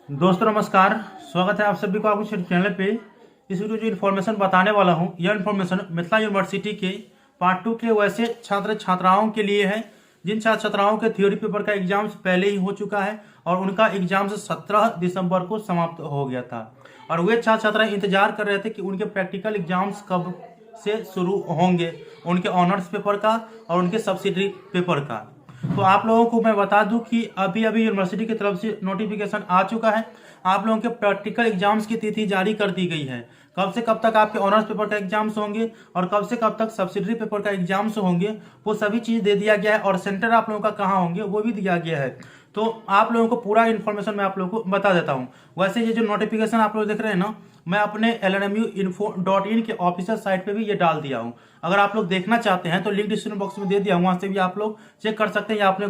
दोस्तों नमस्कार। स्वागत है आप सभी को आपके चैनल पे। इस वीडियो जो इन्फॉर्मेशन बताने वाला हूँ, यह इन्फॉर्मेशन मिथिला यूनिवर्सिटी के पार्ट 2 के वैसे छात्र छात्राओं के लिए है जिन छात्र छात्राओं के थ्योरी पेपर का एग्जाम्स पहले ही हो चुका है और उनका एग्जाम्स 17 दिसंबर को समाप्त हो गया था और वे छात्र छात्रा इंतजार कर रहे थे कि उनके प्रैक्टिकल एग्जाम्स कब से शुरू होंगे, उनके ऑनर्स पेपर का और उनके सब्सिडरी पेपर का। तो आप लोगों को मैं बता दूं कि अभी अभी यूनिवर्सिटी की तरफ से नोटिफिकेशन आ चुका है। आप लोगों के प्रैक्टिकल एग्जाम्स की तिथि जारी कर दी गई है। कब से कब तक आपके ऑनर्स पेपर का एग्जाम्स होंगे और कब से कब तक सब्सिडरी पेपर का एग्जाम्स होंगे, वो सभी चीज़ दे दिया गया है और सेंटर आप लोगों का कहाँ होंगे वो भी दिया गया है। तो आप लोगों को पूरा इन्फॉर्मेशन मैं आप लोगों को बता देता हूँ। वैसे ये जो नोटिफिकेशन आप लोग देख रहे हैं ना, मैं अपने lnmu.info.in के ऑफिशियल साइट पे भी ये डाल दिया हूँ। अगर आप लोग देखना चाहते हैं तो लिंक डिस्क्रिप्शन बॉक्स में दे दिया हूँ, वहाँ से भी आप लोग चेक कर सकते हैं या आपने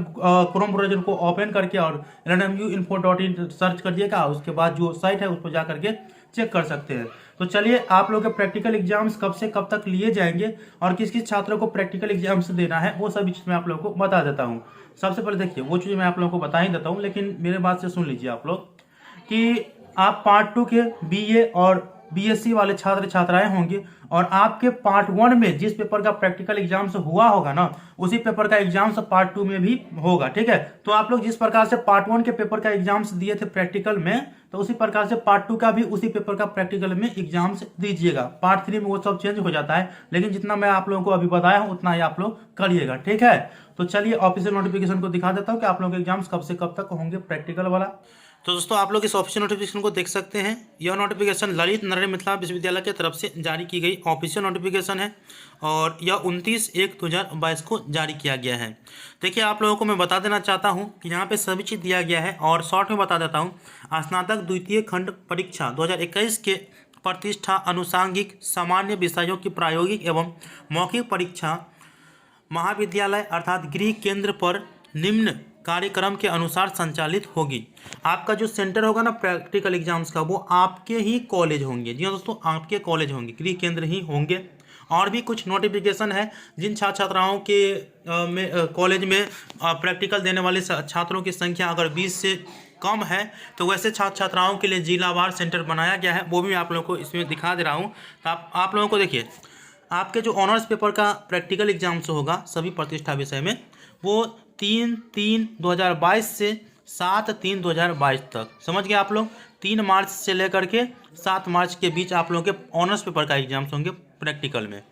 क्रोम ब्राउज़र को ओपन करके और lnmu.info.in सर्च कर दिएगा, उसके बाद जो साइट है उस पर जा करके चेक कर सकते हैं। तो चलिए, आप लोग के प्रैक्टिकल एग्जाम्स कब से कब तक लिए जाएंगे और किस किस छात्रों को प्रैक्टिकल एग्जाम्स देना है वो सभी चीज़ मैं आप लोगों को बता देता हूँ। सबसे पहले देखिए, वो चीज़ मैं आप लोगों को बता ही देता हूँ, लेकिन मेरे बात से सुन लीजिए आप लोग कि आप पार्ट 2 के बीए और बीएससी वाले छात्र छात्राएं होंगे और आपके पार्ट 1 में जिस पेपर का प्रैक्टिकल एग्जाम्स हुआ होगा ना, उसी पेपर का एग्जाम्स पार्ट 2 में भी होगा। ठीक है, तो आप लोग जिस प्रकार से पार्ट 1 के पेपर का एग्जाम्स दिए थे प्रैक्टिकल में, तो उसी प्रकार से पार्ट 2 का भी उसी पेपर का प्रैक्टिकल में एग्जाम्स दीजिएगा। पार्ट 3 में वो सब चेंज हो जाता है, लेकिन जितना मैं आप लोगों को अभी बताया हूँ उतना ही आप लोग करिएगा। ठीक है, तो चलिए ऑफिशियल नोटिफिकेशन को दिखा देता हूँ कि आप लोगों के एग्जाम्स कब से कब तक होंगे प्रैक्टिकल वाला। तो दोस्तों, आप लोग इस ऑफिशियल नोटिफिकेशन को देख सकते हैं। यह नोटिफिकेशन ललित नारायण मिथिला विश्वविद्यालय की तरफ से जारी की गई ऑफिशियल नोटिफिकेशन है और यह 29/1/2022 को जारी किया गया है। देखिए, आप लोगों को मैं बता देना चाहता हूं कि यहाँ पे सभी चीज़ दिया गया है और शॉर्ट में बता देता हूं। स्नातक द्वितीय खंड परीक्षा 2021 के प्रतिष्ठा अनुषांगिक सामान्य विषयों की प्रायोगिक एवं मौखिक परीक्षा महाविद्यालय अर्थात गृह केंद्र पर निम्न कार्यक्रम के अनुसार संचालित होगी। आपका जो सेंटर होगा ना प्रैक्टिकल एग्जाम्स का, वो आपके ही कॉलेज होंगे। जी हाँ दोस्तों, आपके कॉलेज होंगे, गृह केंद्र ही होंगे। और भी कुछ नोटिफिकेशन है जिन छात्र छात्राओं के कॉलेज में प्रैक्टिकल देने वाले छात्रों की संख्या अगर 20 से कम है तो वैसे छात्र छात्राओं के लिए जिलावार सेंटर बनाया गया है, वो भी मैं आप लोगों को इसमें दिखा दे रहा हूँ। तो आप लोगों को देखिए, आपके जो ऑनर्स पेपर का प्रैक्टिकल एग्जाम्स होगा सभी प्रतिष्ठा विषय में, वो 3/3/2022 से 7/3/2022 तक, समझ गए आप लोग। 3 मार्च से लेकर के 7 मार्च के बीच आप लोगों के ऑनर्स पेपर का एग्जाम्स होंगे प्रैक्टिकल में।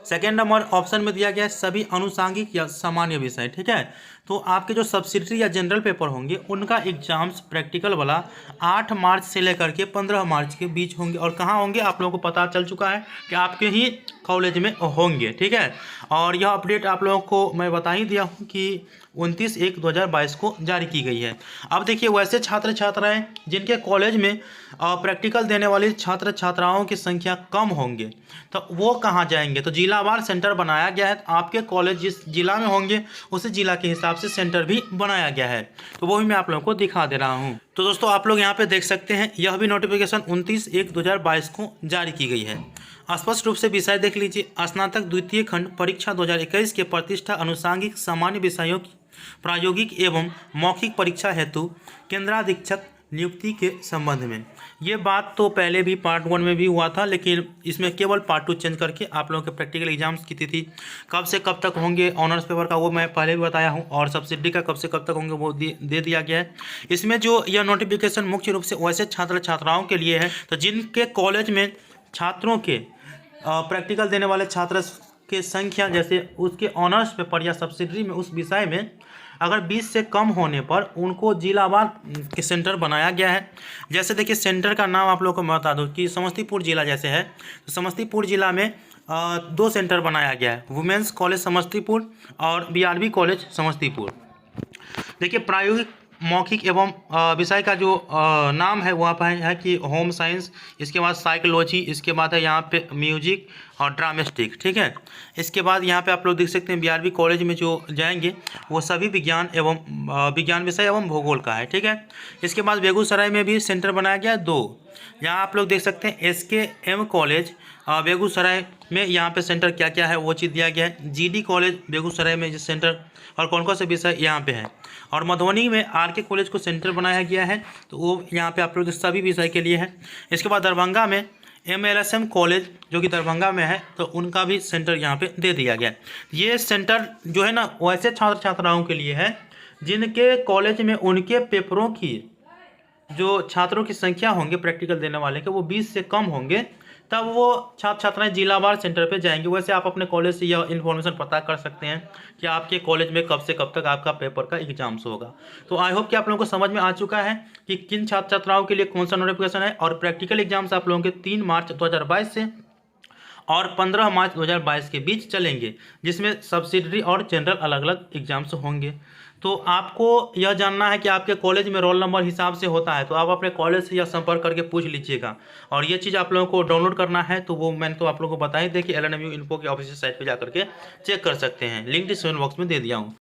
सेकेंड नंबर ऑप्शन में दिया गया है सभी अनुषांगिक या सामान्य विषय। ठीक है, तो आपके जो सब्सिडरी या जनरल पेपर होंगे उनका एग्जाम्स प्रैक्टिकल वाला 8 मार्च से लेकर के 15 मार्च के बीच होंगे। और कहाँ होंगे आप लोगों को पता चल चुका है कि आपके ही कॉलेज में होंगे। ठीक है, और यह अपडेट आप लोगों को मैं बता ही दिया हूँ कि 29/1/2022 को जारी की गई है। अब देखिए, वैसे छात्र छात्राएं जिनके कॉलेज में प्रैक्टिकल देने वाले छात्र छात्राओं की संख्या कम होंगे तो वो कहाँ जाएंगे, तो जिलावार सेंटर बनाया गया है। आपके कॉलेज जिस जिला में होंगे उसी जिला के हिसाब से सेंटर भी बनाया गया है, तो वो भी मैं आप लोगों को दिखा दे रहा हूँ। तो दोस्तों, आप लोग यहाँ पे देख सकते हैं, यह भी नोटिफिकेशन 29/1/2022 को जारी की गई है। स्पष्ट रूप से विषय देख लीजिए, स्नातक द्वितीय खंड परीक्षा 2021 के प्रतिष्ठा अनुषांगिक सामान्य विषयों की प्रायोगिक एवं मौखिक परीक्षा हेतु केंद्राधीक्षक नियुक्ति के संबंध में। ये बात तो पहले भी पार्ट 1 में भी हुआ था, लेकिन इसमें केवल पार्ट 2 चेंज करके आप लोगों के प्रैक्टिकल एग्जाम्स की तिथि कब से कब तक होंगे ऑनर्स पेपर का वो मैं पहले भी बताया हूँ, और सब्सिडी का कब से कब तक होंगे वो दे दिया गया है। इसमें जो यह नोटिफिकेशन मुख्य रूप से वैसे छात्र छात्राओं के लिए है तो जिनके कॉलेज में छात्रों के प्रैक्टिकल देने वाले छात्र की संख्या, जैसे उसके ऑनर्स पेपर या सब्सिडरी में उस विषय में अगर 20 से कम होने पर उनको जिलावार के सेंटर बनाया गया है। जैसे देखिए, सेंटर का नाम आप लोगों को मैं बता दूं कि समस्तीपुर जिला जैसे है तो समस्तीपुर जिला में 2 सेंटर बनाया गया है, वुमेंस कॉलेज समस्तीपुर और बीआरबी कॉलेज समस्तीपुर। देखिए, प्रायोगिक मौखिक एवं विषय का जो नाम है वहाँ पर है कि होम साइंस, इसके बाद साइकोलॉजी, इसके बाद है यहाँ पे म्यूजिक और ड्रामेस्टिक, ठीक है। इसके बाद यहाँ पे आप लोग देख सकते हैं बीआरबी कॉलेज में जो जाएंगे वो सभी विज्ञान एवं विज्ञान विषय एवं भूगोल का है, ठीक है। इसके बाद बेगूसराय में भी सेंटर बनाया गया 2। यहाँ आप लोग देख सकते हैं SKM कॉलेज बेगूसराय में, यहाँ पे सेंटर क्या क्या है वो चीज़ दिया गया है। GD कॉलेज बेगूसराय में जिस सेंटर और कौन कौन से विषय यहाँ पे है। और मधुबनी में RK कॉलेज को सेंटर बनाया गया है, तो वो यहाँ पे आप लोग सभी विषय के लिए है। इसके बाद दरभंगा में MLSM कॉलेज जो कि दरभंगा में है, तो उनका भी सेंटर यहाँ पे दे दिया गया है। ये सेंटर जो है ना वैसे छात्र छात्राओं के लिए है जिनके कॉलेज में उनके पेपरों की जो छात्रों की संख्या होंगे प्रैक्टिकल देने वाले के वो 20 से कम होंगे, तब वो छात्र छात्राएं जिलावार सेंटर पे जाएंगे। वैसे आप अपने कॉलेज से यह इन्फॉर्मेशन पता कर सकते हैं कि आपके कॉलेज में कब से कब तक आपका पेपर का एग्जाम्स होगा। तो आई होप कि आप लोगों को समझ में आ चुका है कि किन छात्र छात्राओं के लिए कौन सा नोटिफिकेशन है। और प्रैक्टिकल एग्जाम्स आप लोगों के 3 मार्च 2022 से और 15 मार्च 2022 के बीच चलेंगे, जिसमें सब्सिडरी और जनरल अलग अलग एग्जाम्स होंगे। तो आपको यह जानना है कि आपके कॉलेज में रोल नंबर हिसाब से होता है, तो आप अपने कॉलेज से यह संपर्क करके पूछ लीजिएगा। और ये चीज़ आप लोगों को डाउनलोड करना है तो वो मैंने तो आप लोगों को बता ही दे कि LNMU इन्फो की ऑफिशियल साइट पर जा करके चेक कर सकते हैं। लिंक डिस्क्रिप्शन बॉक्स में दे दिया हूँ।